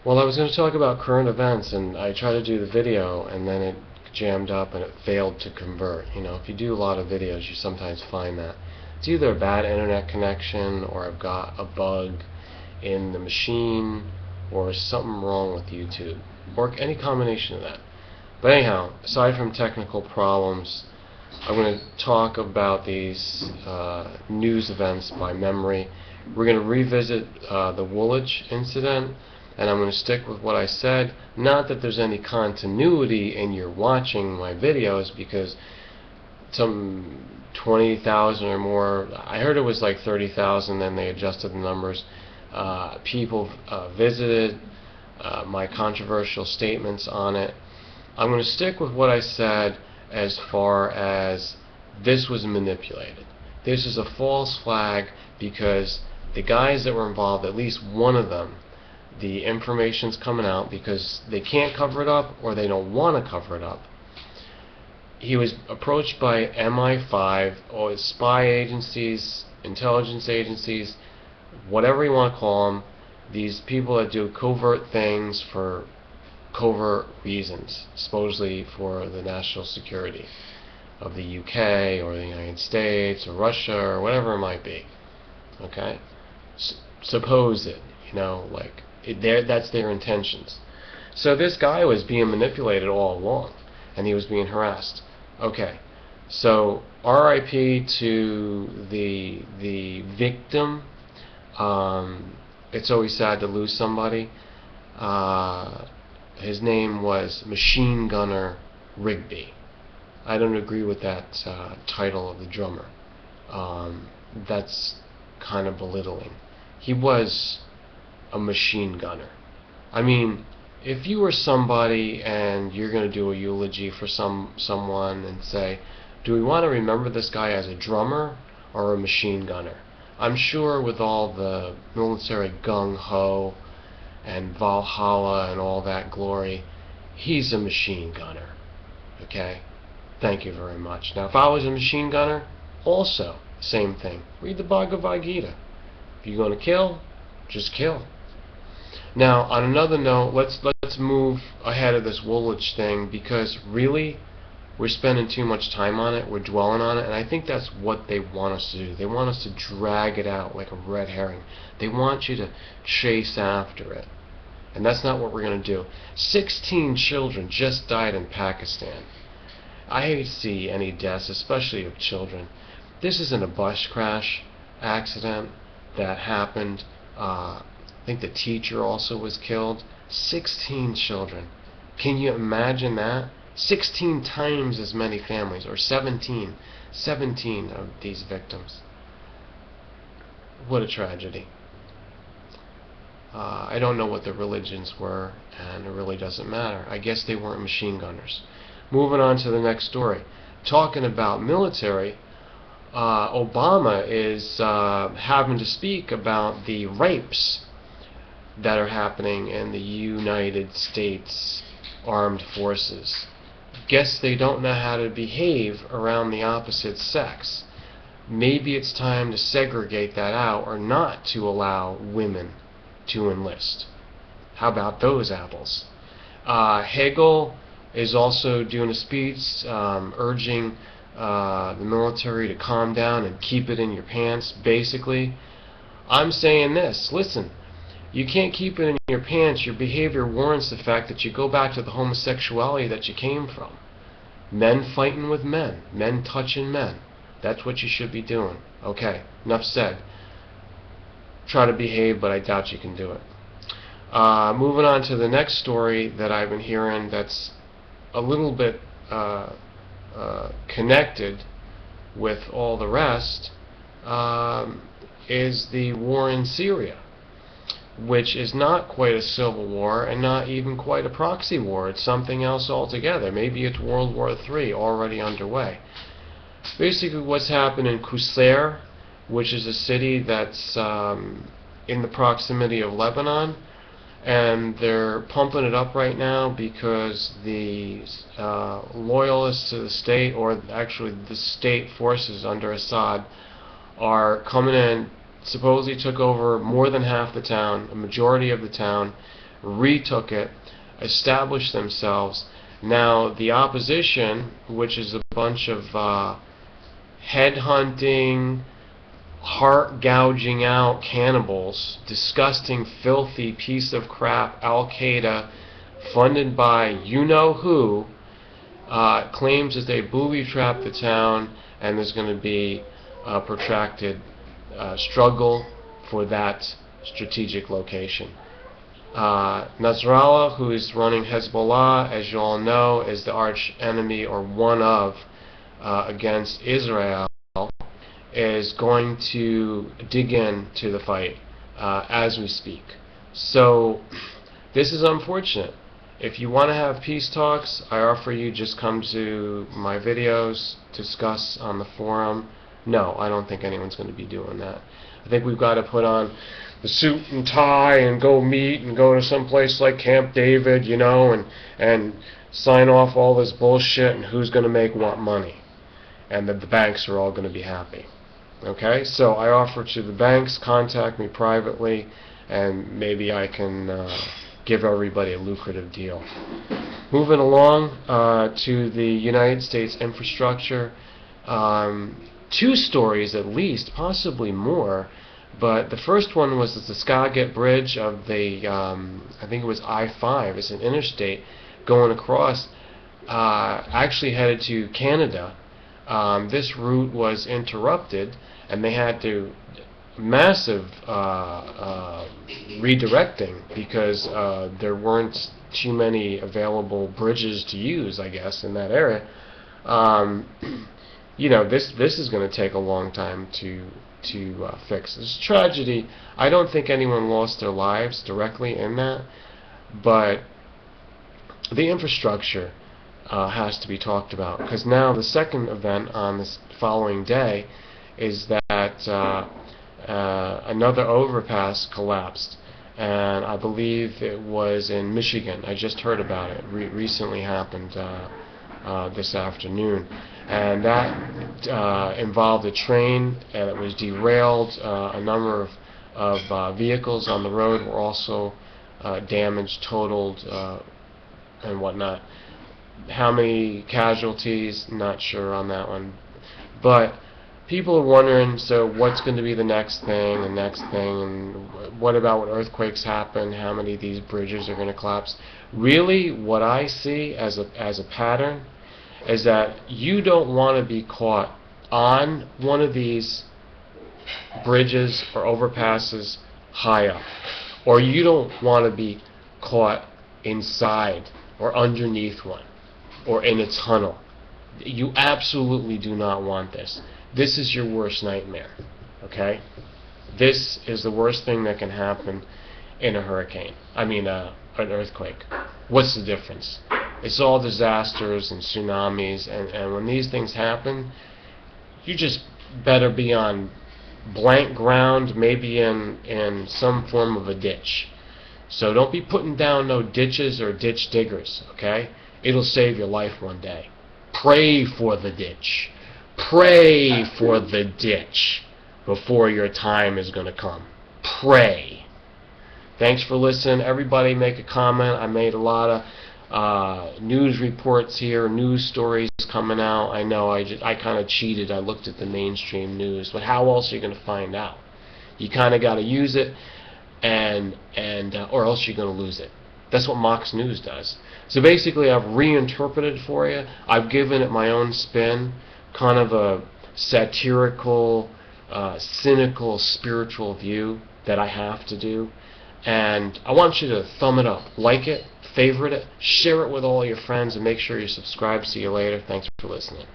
Well, I was going to talk about current events, and I tried to do the video, and then it jammed up and it failed to convert. You know, if you do a lot of videos, you sometimes find that it's either a bad internet connection, or I've got a bug in the machine, or something wrong with YouTube, or any combination of that. But anyhow, aside from technical problems, I'm going to talk about these news events by memory. We're going to revisit the Woolwich incident, and I'm going to stick with what I said. Not that there's any continuity in your watching my videos, because some 20,000 or more, I heard it was like 30,000, then they adjusted the numbers, people visited my controversial statements on it. I'm going to stick with what I said as far as this was manipulated. This is a false flag because the guys that were involved, at least one of them, the information's coming out because they can't cover it up or they don't want to cover it up. He was approached by MI5 or spy agencies, intelligence agencies, whatever you want to call them, these people that do covert things for covert reasons, supposedly for the national security of the UK or the United States or Russia or whatever it might be. Okay? Suppose it, you know, like that's their intentions. So this guy was being manipulated all along, and he was being harassed. Okay, so RIP to the victim. It's always sad to lose somebody. His name was Machine Gunner Rigby. I don't agree with that title of the drummer. That's kind of belittling. He was a machine gunner. I mean, if you were somebody and you're going to do a eulogy for someone and say, do we want to remember this guy as a drummer or a machine gunner? I'm sure with all the military gung-ho and Valhalla and all that glory, he's a machine gunner. Okay? Thank you very much. Now, if I was a machine gunner, also, same thing. Read the Bhagavad Gita. If you're going to kill, just kill. Now, on another note, let's move ahead of this Woolwich thing, because really, we're spending too much time on it, we're dwelling on it, and I think that's what they want us to do. They want us to drag it out like a red herring. They want you to chase after it. And that's not what we're going to do. 16 children just died in Pakistan. I hate to see any deaths, especially of children. This isn't a bus crash accident that happened. I think the teacher also was killed. 16 children. Can you imagine that? 16 times as many families, or 17 of these victims. What a tragedy. I don't know what their religions were, and it really doesn't matter. I guess they weren't machine gunners. Moving on to the next story. Talking about military, Obama is having to speak about the rapes that are happening in the United States Armed Forces. Guess they don't know how to behave around the opposite sex. Maybe it's time to segregate that out, or not to allow women to enlist. How about those apples? Hegel is also doing a speech urging the military to calm down and keep it in your pants, basically. I'm saying this, listen, you can't keep it in your pants. Your behavior warrants the fact that you go back to the homosexuality that you came from. Men fighting with men, men touching men. That's what you should be doing. Okay, enough said. Try to behave, but I doubt you can do it. Moving on to the next story that I've been hearing that's a little bit connected with all the rest, is the war in Syria, which is not quite a civil war and not even quite a proxy war. It's something else altogether. Maybe it's World War III already underway. Basically what's happened in Qusair, which is a city that's in the proximity of Lebanon, and they're pumping it up right now because the loyalists to the state, or actually the state forces under Assad, are coming in, supposedly took over more than half the town, a majority of the town, retook it, established themselves. Now the opposition, which is a bunch of headhunting, heart gouging out cannibals, disgusting, filthy piece of crap, Al-Qaeda, funded by you-know-who, claims that they booby-trapped the town, and there's going to be a protracted struggle for that strategic location. Nasrallah, who is running Hezbollah, as you all know, is the arch enemy, or one of, against Israel, is going to dig into the fight as we speak. So this is unfortunate. If you want to have peace talks, I offer you just come to my videos, discuss on the forum. No, I don't think anyone's going to be doing that. I think we've got to put on the suit and tie and go meet and go to some place like Camp David, you know, and sign off all this bullshit and who's going to make what money, and that the banks are all going to be happy. Okay, so I offer to the banks, contact me privately, and maybe I can give everybody a lucrative deal. Moving along to the United States infrastructure, 2 stories at least, possibly more, but the first one was the Skagit Bridge of the, I think it was I-5, it's an interstate going across, actually headed to Canada. This route was interrupted, and they had to massive redirecting because there weren't too many available bridges to use, I guess, in that area. You know, this is going to take a long time to fix. It's a tragedy. I don't think anyone lost their lives directly in that, but the infrastructure has to be talked about, because now the second event on this following day is that another overpass collapsed, and I believe it was in Michigan. I just heard about it. Recently happened this afternoon, and that involved a train that was derailed. A number of vehicles on the road were also damaged, totaled, and whatnot. How many casualties? Not sure on that one. But people are wondering, so what's going to be the next thing, and what about when earthquakes happen? How many of these bridges are going to collapse? Really, what I see as a pattern is that you don't want to be caught on one of these bridges or overpasses high up, or you don't want to be caught inside or underneath one, or in a tunnel. You absolutely do not want this. This is your worst nightmare, okay? This is the worst thing that can happen in a hurricane. I mean, an earthquake. What's the difference? It's all disasters and tsunamis, and when these things happen, you just better be on blank ground, maybe in some form of a ditch. So don't be putting down no ditches or ditch diggers, okay? It'll save your life one day. Pray for the ditch. Pray for the ditch before your time is going to come. Pray. Thanks for listening. Everybody make a comment. I made a lot of news reports here, news stories coming out. I know I kind of cheated. I looked at the mainstream news, but how else are you going to find out? You kind of got to use it, and or else you're going to lose it. That's what Mox News does. So basically, I've reinterpreted for you. I've given it my own spin, kind of a satirical, cynical, spiritual view that I have to do. And I want you to thumb it up, like it, favorite it, share it with all your friends, and make sure you subscribe. See you later. Thanks for listening.